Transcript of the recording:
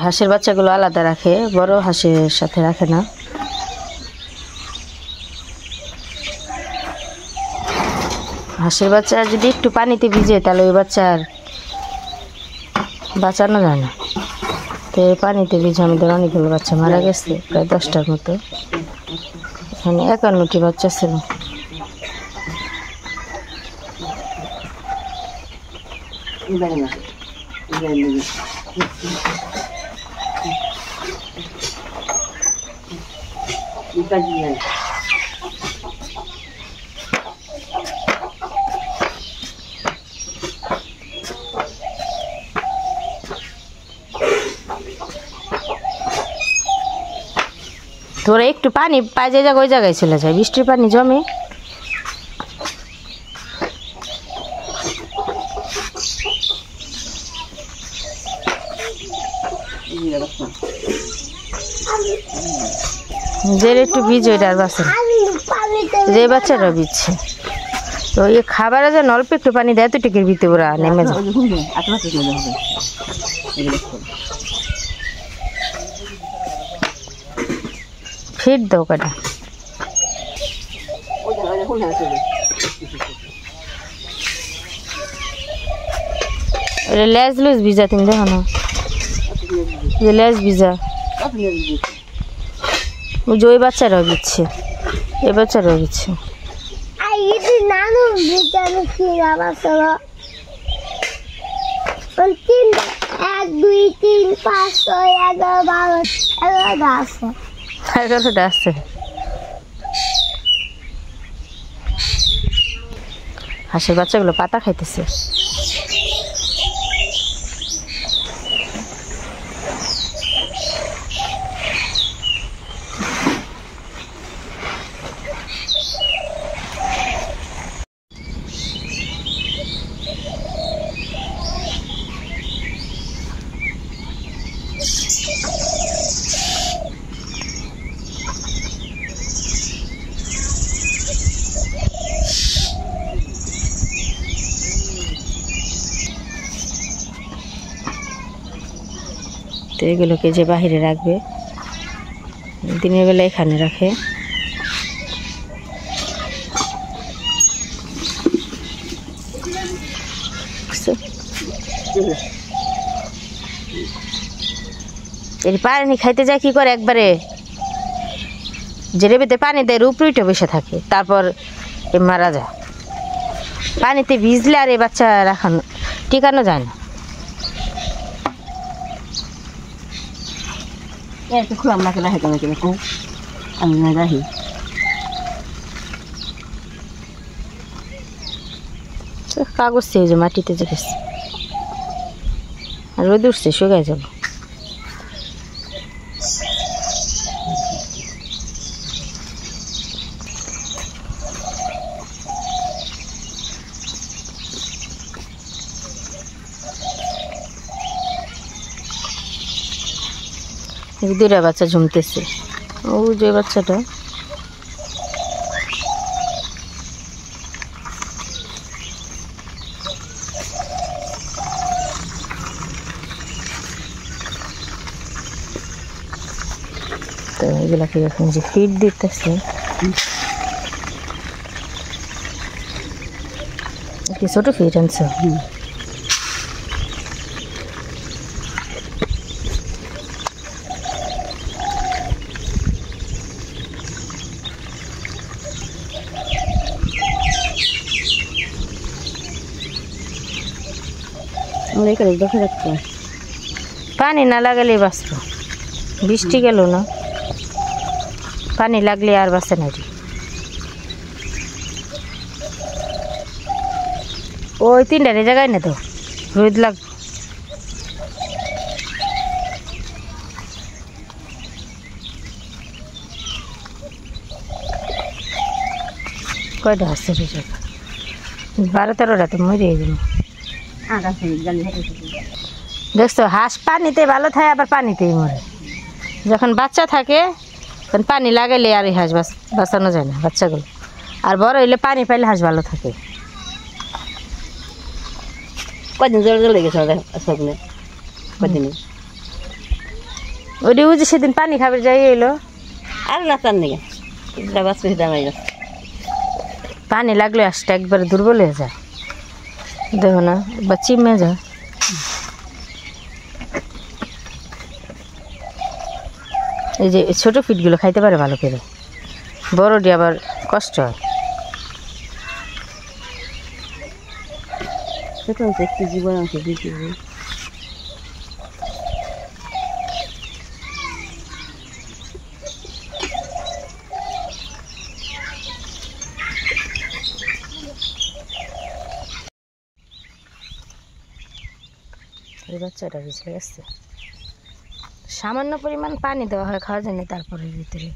হাঁসের বাচ্চাগুলো আলাদা রাখে, বড় হাঁসের সাথে রাখে না। হাঁসের বাচ্চা যদি একটু পানিতে ভিজে তাহলে ওই বাচ্চার বাঁচানো যায় না। তো পানিতে ভিজে আমাদের অনেকগুলো বাচ্চা মারা গেছে, প্রায় 10টার মতো। এখানে 51টি বাচ্চা ছিল। তোরা একটু পানি পাই যে ওই জায়গায় চলে যায়, বৃষ্টির পানি জমে। যে একটু ভিজে এটা আর বাচ্চা যে বাচ্চারা ভিজছে, তো এই খাবারে যেন অল্প একটু পানি দেয় তো টিকের ভিতরে ওরা নেমে যায়। ফিট দাও কাটা লেজ লুজ ভিজা, তুমি দেখো না লেজ ভিজা। ওই বাচ্চারাও দিচ্ছে, এ বাচ্চারাও দিচ্ছে। 11টা আছে। হাঁসের বাচ্চাগুলো পাতা খাইতেছে। তো এগুলোকে যে বাহিরে রাখবে, দিনের বেলা এখানে রাখে। এর পানি খাইতে যায় কি করে, একবারে যে রেবেতে পানি দেয় উপরিটা বসে থাকে, তারপর মারা যায়। পানিতে ভিজলে আর এই বাচ্চা রাখানো টিকানো যায় না। কাগজ চেয়ে যে মাটিতে যে গেছে আর রোদ উঠছে, শুকায় যাবো। দুটা বাচ্চা ঝুমতেছে, ও যে বাচ্চাটা তো এগুলাকে এখন যে ফিড দিতেছে, কি ছোট ফিড আনছো? পানি না লাগালে বাঁচব, বৃষ্টি গেল না, পানি লাগলে আর বাঁচে না। ওই 3টার জায়গায় না তো রোদ লাগ। কয়টা আসছে 12-13টা তো মরে যাবো। দেখছো হাঁস পানিতে ভালো থাকে, আবার পানিতেই মরে। যখন বাচ্চা থাকে তখন পানি লাগাইলে আর এই হাঁস বাঁচানো যায় না বাচ্চাগুলো, আর বড় হইলে পানি পাইলে হাঁস ভালো থাকে। কদিন জ্বর লেগেছে কদিনে ওটি ও যে সেদিন পানি খাবার যাই এলো আর না তার নেই বাচ্চা দামাই যাচ্ছে পানি লাগলে আসতে একবারে দুর্বল হয়ে যায় দেখো না বা চিমে যায় এই যে ছোট ফিটগুলো খাইতে পারে ভালো করে বড়টি আবার কষ্ট হয় সেটা হচ্ছে একটু জীবন আছে দিতে এই বাচ্চাটা ভিজে গেছে সামান্য পরিমাণ পানি দেওয়া হয় খাওয়ার জন্য তারপরে ভিতরে